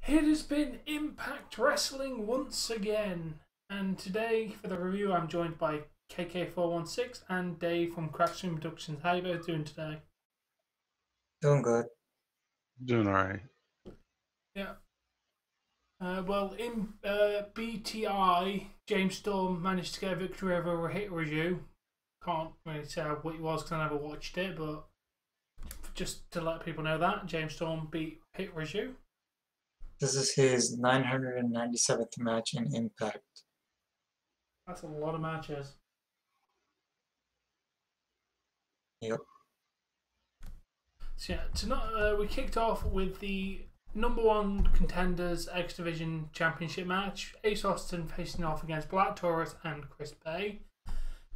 It has been Impact Wrestling once again, and today for the review I'm joined by KK416 and Dave from Crackstream Productions. How are you both doing today? Doing good. Doing alright. Yeah. Well, in BTI, James Storm managed to get a victory over Hit Raju. Can't really say what it was because I never watched it, but just to let people know that, James Storm beat Hit Raju. This is his 997th match in Impact. That's a lot of matches. Yep. So yeah, tonight we kicked off with the #1 contenders X Division Championship match. Ace Austin facing off against Black Taurus and Chris Bay.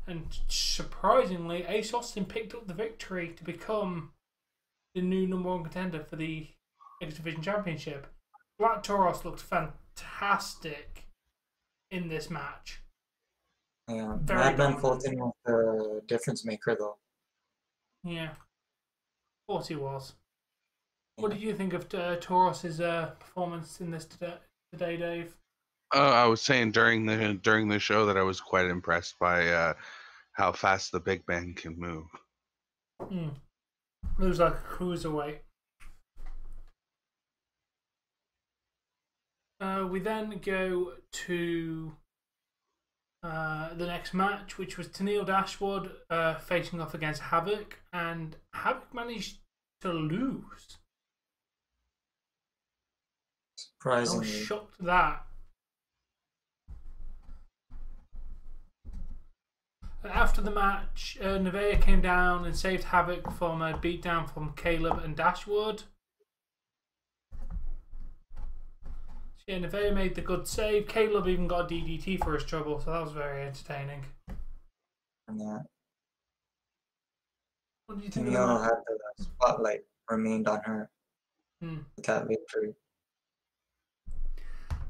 And surprisingly, Ace Austin picked up the victory to become the new #1 contender for the X Division Championship. Black Taurus looked fantastic in this match. Yeah. Very Madman dominant. Fulton was the difference maker, though. Yeah. Thought he was. What did you think of Taurus's performance in this today, Dave? I was saying during the show that I was quite impressed by how fast the big man can move. Moves like a cruiserweight. We then go to the next match, which was Tennille Dashwood facing off against Havoc, and Havoc managed to lose. I Surprisingly. was shocked at that. After the match, Nevaeh came down and saved Havoc from a beatdown from Caleb and Dashwood. Yeah, Nevaeh made the good save. Caleb even got a DDT for his trouble, so that was very entertaining. Yeah. What do you think of Tennille that? had the spotlight remained on her with that victory.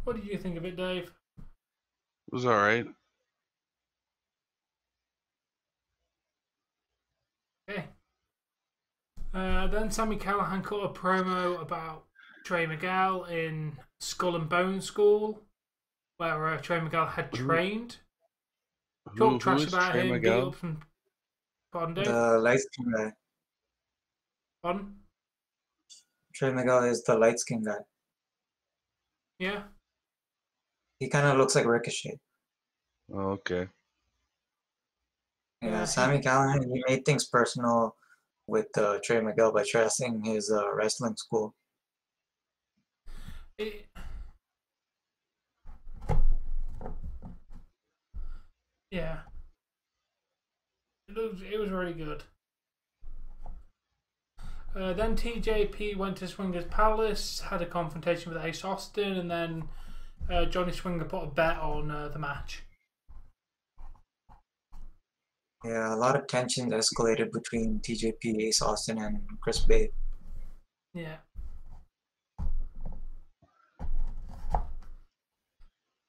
What did you think of it, Dave? It was alright. Okay. Then Sami Callihan cut a promo about Trey Miguel in Skull and Bone School, where Trey Miguel had trained. Talk trash about Trey him. Miguel? Beat up some. Pardon, Dave? The light skin guy. Pardon? Trey Miguel is the light skin guy. Yeah. He kind of looks like Ricochet. Oh, okay. Yeah, Sami Callihan, he made things personal with Trey Miguel by trashing his wrestling school. Yeah. It was really good. Then TJP went to Swingers Palace, had a confrontation with Ace Austin, and then Johnny Swinger put a bet on the match. Yeah, a lot of tension escalated between TJP, Ace Austin, and Chris Bay. Yeah.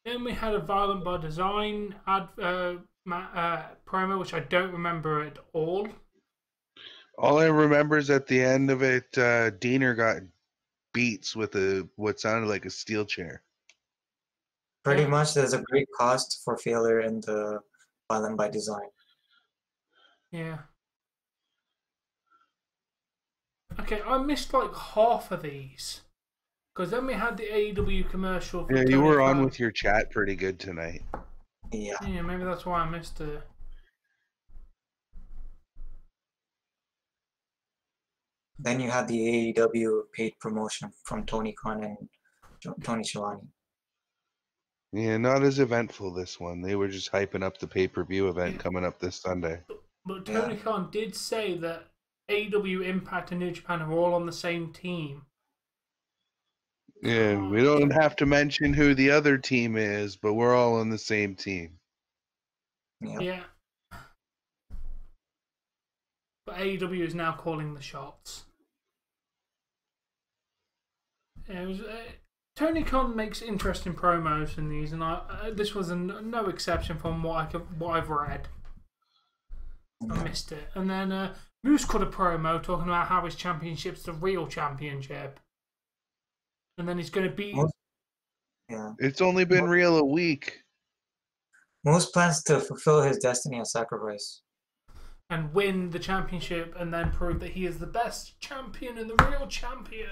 Then we had a Violent by Design promo, which I don't remember at all. All I remember is at the end of it, Diener got beats with what sounded like a steel chair. Pretty much, there's a great cost for failure in the Violent by Design. Yeah. Okay, I missed like half of these. Because then we had the AEW commercial. Yeah, you were on with your chat pretty good tonight. Yeah. Yeah, maybe that's why I missed it. Then you had the AEW paid promotion from Tony Khan and Tony Schiavone. Yeah, not as eventful this one. They were just hyping up the pay-per-view event coming up this Sunday. But Tony Khan did say that AEW, Impact, and New Japan are all on the same team. Yeah, we don't have to mention who the other team is, but we're all on the same team. Yeah. But AEW is now calling the shots. Yeah, Tony Khan makes interesting promos in these, and this was no exception from what I've read. I missed it. And then Moose cut a promo talking about how his championship's the real championship. and then he's going to beat. Yeah. It's only been real a week. Most plans to fulfill his destiny as sacrifice. And win the championship, and then prove that he is the best champion and the real champion.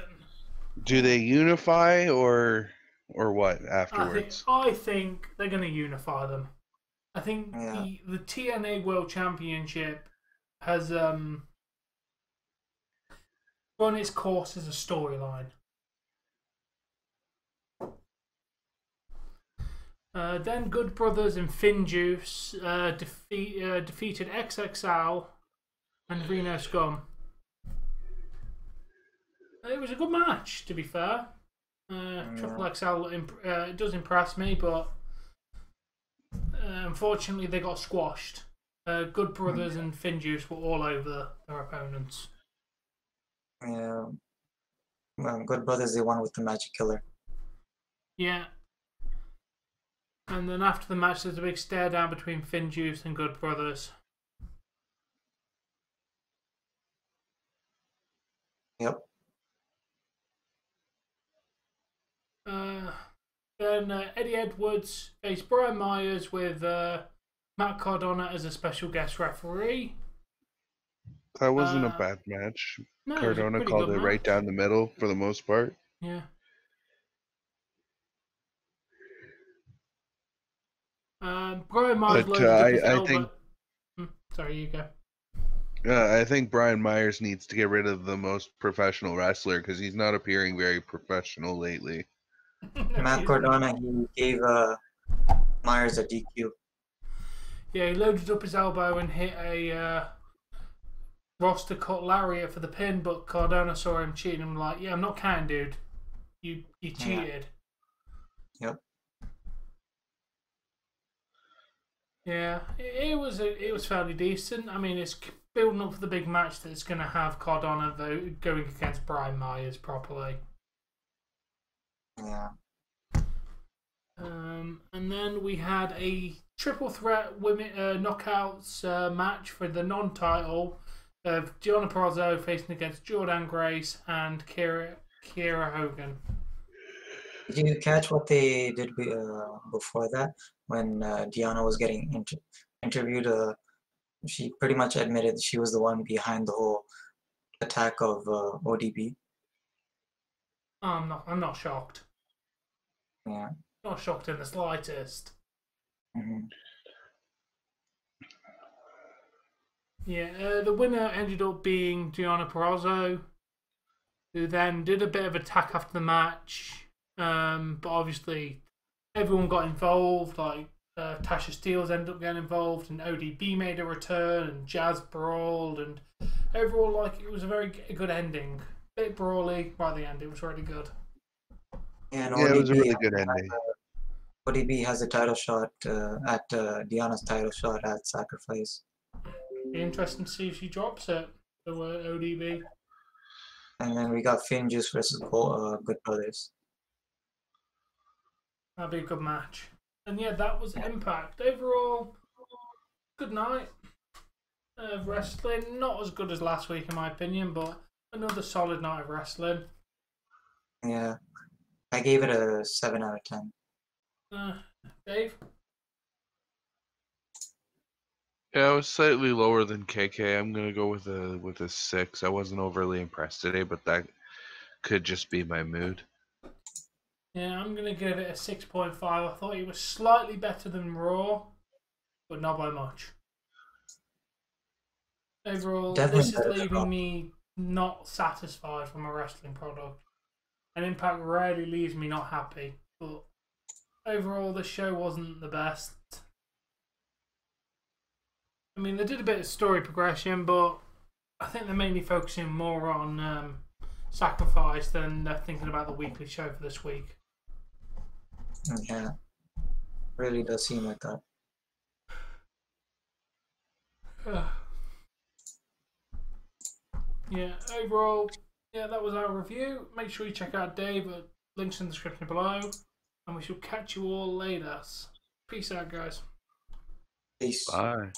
Do they unify or what afterwards? I think they're going to unify them. I think Yeah. the TNA World Championship has run its course as a storyline. Then Good Brothers and Finjuice defeated XXL and Reno Scum. It was a good match, to be fair. Triple XL it does impress me, but unfortunately they got squashed. Good Brothers and Finjuice were all over their opponents. Yeah. Well, Good Brothers, they won with the Magic Killer. Yeah. And then after the match, there's a big stare down between Finjuice and Good Brothers. Yep. Then Eddie Edwards faced Brian Myers with Matt Cardona as a special guest referee. That wasn't a bad match. No, it was a Cardona pretty called good it right match. down the middle for the most part. Yeah. Brian Myers But loaded up his I elbow. think Sorry, you go. I think Brian Myers needs to get rid of the most professional wrestler because he's not appearing very professional lately. Matt Cardona, he gave Myers a DQ. Yeah, he loaded up his elbow and hit a roster cut lariat for the pin, but Cardona saw him cheating. I'm like, yeah, I'm not counting, dude. You cheated. Yep. Yeah, it was fairly decent. I mean, it's building up for the big match that's going to have Cardona going against Brian Myers properly. Yeah. And then we had a triple threat women knockouts match for the non-title of Gianna Perazzo facing against Jordan Grace and Kiera Hogan. Did you catch what they did before that? When Deanna was getting interviewed, she pretty much admitted she was the one behind the whole attack of ODB. I'm not shocked. Yeah. Not shocked in the slightest. Mm-hmm. Yeah, the winner ended up being Gianna Perazzo, who then did a bit of attack after the match. But obviously, everyone got involved. Like Tasha Steelz ended up getting involved, and ODB made a return, and Jazz brawled, and overall, like it was a very good ending. Bit brawly by the end. It was really good. And Yeah, it was a really good ending. ODB has a title shot at Deanna's title shot at Sacrifice. Be interesting to see if she drops it. The ODB. And then we got Finjuice versus Good Brothers. That'd be a good match. And yeah, that was Impact. Overall, good night of wrestling. Not as good as last week, in my opinion, but another solid night of wrestling. Yeah. I gave it a 7 out of 10. Dave? Yeah, I was slightly lower than KK. I'm gonna go with a 6. I wasn't overly impressed today, but that could just be my mood. Yeah, I'm going to give it a 6.5. I thought it was slightly better than Raw, but not by much. Overall, Definitely this is leaving me not satisfied from a wrestling product. And Impact rarely leaves me not happy. But overall, the show wasn't the best. I mean, they did a bit of story progression, but I think they're mainly focusing more on Sacrifice than they're thinking about the weekly show for this week. Yeah. Really does seem like that. Yeah, overall, yeah, that was our review. Make sure you check out Dave at links in the description below. And we shall catch you all later. Peace out, guys. Peace. Bye.